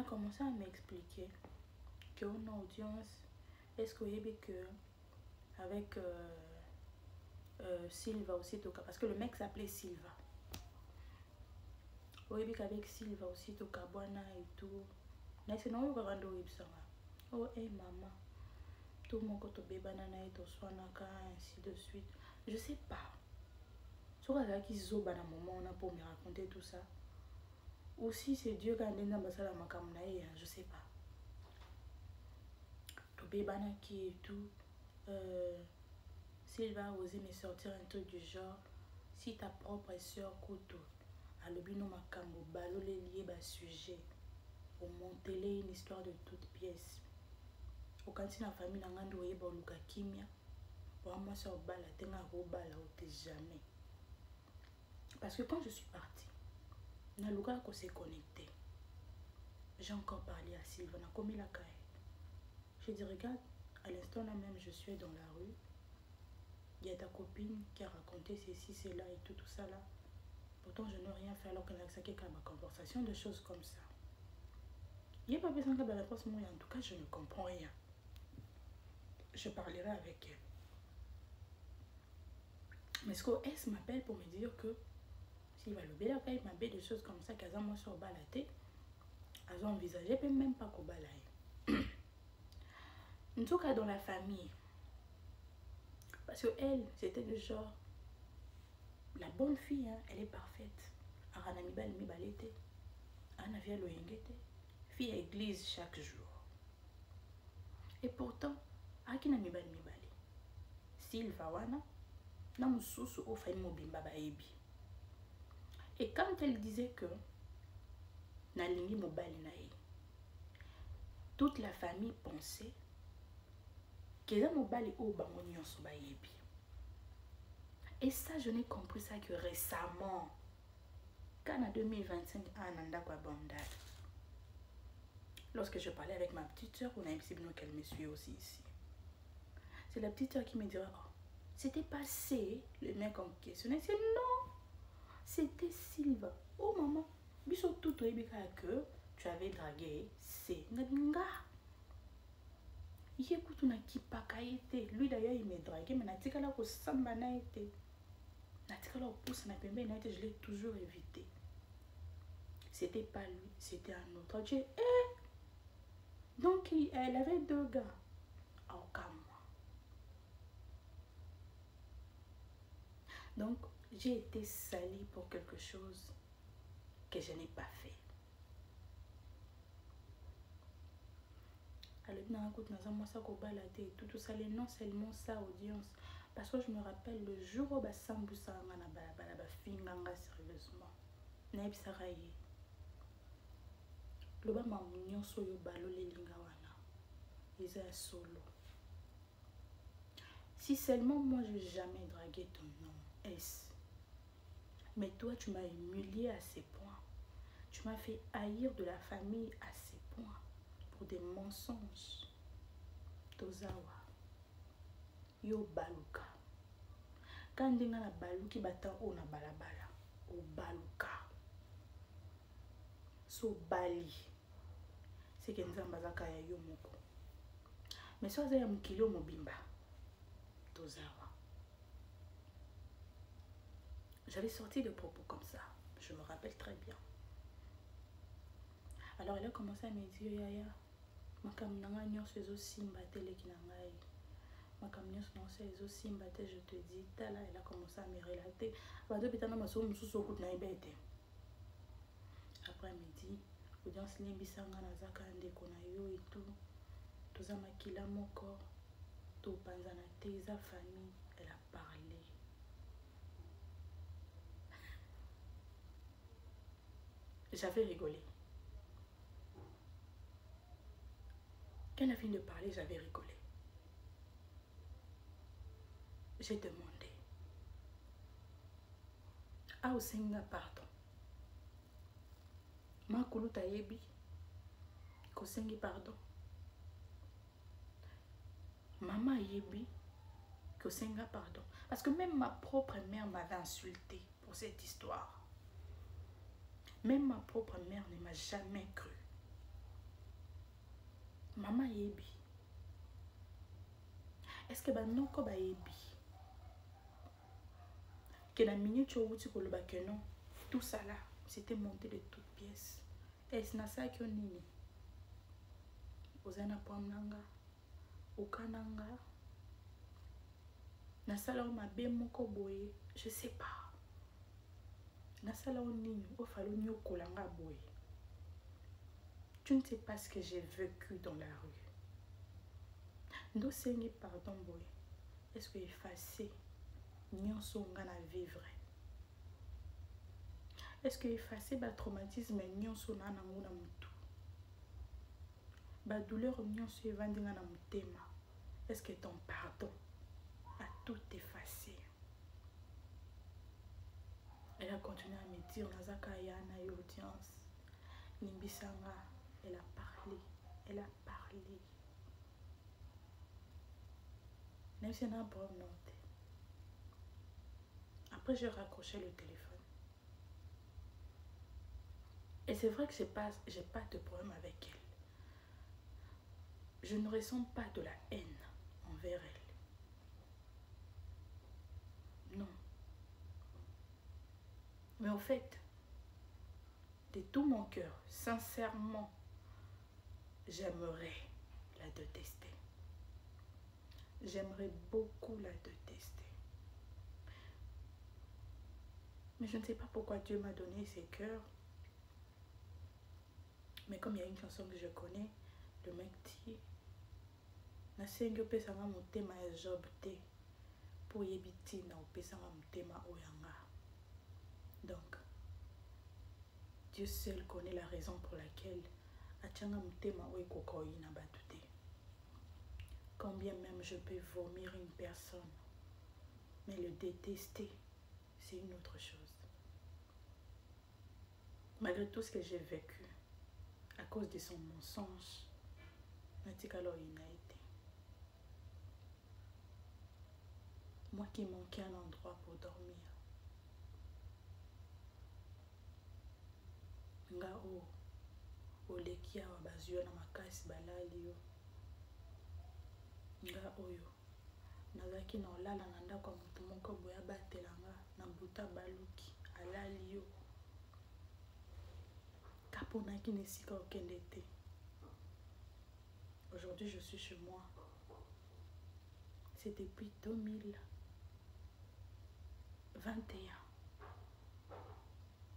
a commencé à m'expliquer qu'en audience, est-ce que vous que avec Silva aussi, parce que le mec s'appelait Silva. Oui, avec Silva aussi, Tokabwana et tout. Mais c'est non, oh, hey maman, tout mon côté bébé, nana et tout, ainsi de suite. Je sais pas. Soit là qui zoba dans moment, on a pour me raconter tout ça. Ou si c'est Dieu qui a donné ma salle à ma caméra, je sais pas. Tout bébé, qui et tout. S'il va oser me sortir un truc du genre, si ta propre soeur Koto, à l'obino makambo, balo les liés bas sujet, au monter une histoire de toute pièce. Au cantin la famille n'a pas de bon luka kimia, pour moi ça au bal, tenga au bal, au jamais. Parce que quand je suis partie, na luka qu'on s'est connecté. J'ai encore parlé à Sylvain, on a commis la caille. Je dis regarde, à l'instant là même je suis dans la rue. Il y a ta copine qui a raconté ceci, cela et tout ça là. Pourtant, je n'ai rien fait alors qu'elle a saqué ma conversation, des choses comme ça. Il n'y a pas besoin de la réponse, moi, en tout cas, je ne comprends rien. Je parlerai avec elle. Mais ce qu'elle m'appelle pour me dire que s'il va le bel il m'appelle des choses comme ça, qu'elle a moi sur balaté, elles ont envisagé, peut même pas qu'au balaye. En tout cas, dans la famille, parce que elle, c'était le genre, la bonne fille, hein, elle est parfaite. Arana mi balete, Anna vient le hingete, fille à église chaque jour. Et pourtant, akina mi bali. Silva wana, na mususu o fa mobimba ba ebi. Et quand elle disait que na lingi mobali na ye, toute la famille pensait que za mobali o bango nyonso ba ebi. Et ça, je n'ai compris ça que récemment. Quand en 2025, lorsque je parlais avec ma petite soeur, on a essayé qu'elle me suit aussi ici. C'est la petite soeur qui me dira, oh, c'était passé, le mec en question. Je dis non, c'était Silva. Oh maman, biso tout que tu avais dragué, c'est nga. Lui d'ailleurs il m'a dragué, mais natika la ko samba na été. Natika la pousse na pembe na été, je l'ai toujours évité. C'était pas lui, c'était un autre. Je dis, donc elle avait deux gars. Oh, comme moi. Donc j'ai été salie pour quelque chose que je n'ai pas fait. Alors, tout ça, non seulement ça, audience. Parce que je me rappelle le jour où Sambu Sanga na balabala finganga sérieusement. Naib Saraye. Le bas m'a soyo balo les lingawana. Ils est solo. Si seulement moi je n'ai jamais dragué ton nom, est-ce? Mais toi tu m'as humilié à ces points. Tu m'as fait haïr de la famille à ces points. Pour des mensonges. Tozawa. Yo baluka. Quand on a baluki batan on a balabala. O baluka. So bali. C'est que nous avons ya yo moko. Mais so za ya mukilo mobimba. Tozawa. J'avais sorti des propos comme ça. Je me rappelle très bien. Alors elle a commencé à me dire yaya. Makamnanga nyonso ezo simba teleki na ngai. Makamnanga nyonso ezo simba te, je te dis tala. Elle a commencé à me relater. Bado bitana maso mususu okut na ibete. Après elle me dit audience limbisanga na zaka ndeko na yo et tout. Toza makila moko. To panzana te za famille. Elle a parlé. J'avais rigolé. Quand elle a fini de parler, j'avais rigolé. J'ai demandé. Ah, Osenga, pardon. Ma kuluta yebi. Kosengi, pardon. Maman yebi. Kosenga, pardon. Parce que même ma propre mère m'avait insulté pour cette histoire. Même ma propre mère ne m'a jamais cru. Maman yebi. Est-ce que banoko ba yebi? Que la minute où tu koloba que non, tout ça là, c'était monté de toutes pièces. Est-ce na ça que nini? Ozana pamnanga, okananga. Na sala ma be moko boye, je sais pas. Na sala nini, o falo nyo kolanga boye. Tu ne sais pas ce que j'ai vécu dans la rue. Ndo sengi pardon boye. Est-ce que effacer nyonso nga na vivre? Est-ce que effacer ba traumatisme nyonso na nango na mutu? Ba douleur nyonso evandi nga na mutema. Est-ce que ton pardon a tout effacé? Elle a continué à me dire Nazaka yana et audience. Nimbisanga, elle a parlé. Elle a parlé. Même si elle a un problème noté. Après, j'ai raccroché le téléphone. Et c'est vrai que j'ai pas de problème avec elle. Je ne ressens pas de la haine envers elle. Non. Mais en fait, de tout mon cœur, sincèrement, j'aimerais la détester. J'aimerais beaucoup la détester. Mais je ne sais pas pourquoi Dieu m'a donné ces cœurs. Mais comme il y a une chanson que je connais, le mec dit Nasengi opesanga motema ya Job te po yebiti na opesanga motema oyanga. Donc, Dieu seul connaît la raison pour laquelle atianga motema oyo kokoi na batu te. Combien même je peux vomir une personne, mais le détester, c'est une autre chose. Malgré tout ce que j'ai vécu, à cause de son mensonge, Natikalo il n'a été. Moi qui manquais un endroit pour dormir. Nga o lekia wa bazio na makasi balali yo. Nga oyo nazaki na olala na ndako ya moto moko boya batelanga na buta baluki alali yo. Kaponaki nesika okende te. Aujourd'hui je suis chez moi. C'est depuis 2021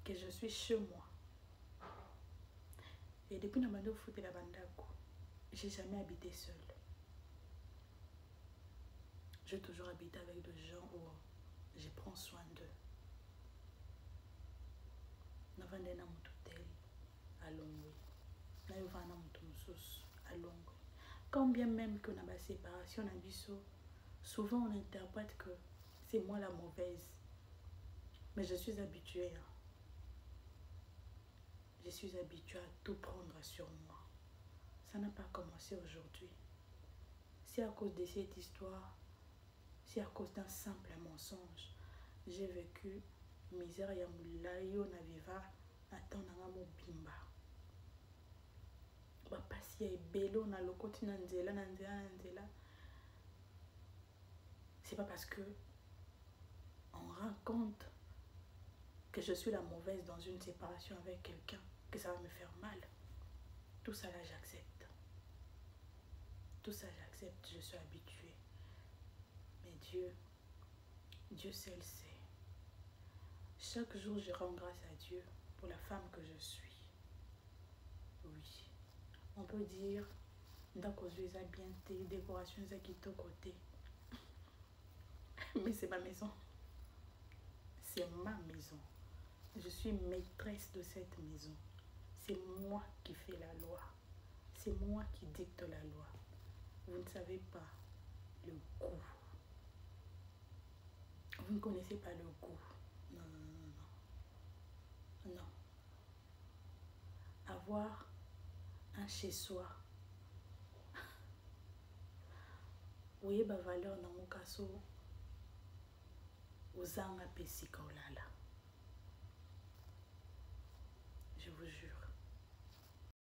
que je suis chez moi. Et depuis que je suis la bandako, j'ai jamais habité seule. J'ai toujours habité avec des gens où je prends soin d'eux. Navande na mututel à Longwe. Naïvana mutumsus à Longwe. Quand bien même qu'on a ma séparation à Bisso, souvent on interprète que c'est moi la mauvaise. Mais je suis habituée. Je suis habituée à tout prendre sur moi. Ça n'a pas commencé aujourd'hui. C'est à cause de cette histoire, c'est à cause d'un simple mensonge. J'ai vécu misère ya mulayo na viva atanga mo bimba. Ba pasi ya ebelo na lokoti na nzela. C'est pas parce que on rend compte que je suis la mauvaise dans une séparation avec quelqu'un que ça va me faire mal. Tout ça là j'accepte. Tout ça j'accepte, je suis habituée. Mais Dieu seul sait. Chaque jour je rends grâce à Dieu pour la femme que je suis. Oui. On peut dire Ndakozueza bien té, décoration zakito côté. Mais c'est ma maison. C'est ma maison. Je suis maîtresse de cette maison. C'est moi qui fais la loi. C'est moi qui dicte la loi. Vous ne savez pas le goût. Vous ne connaissez pas le goût. Non, non, non, non. Non. Avoir un chez-soi. Vous voyez ma valeur dans mon casso. Aux anga pesika olala. Je vous jure.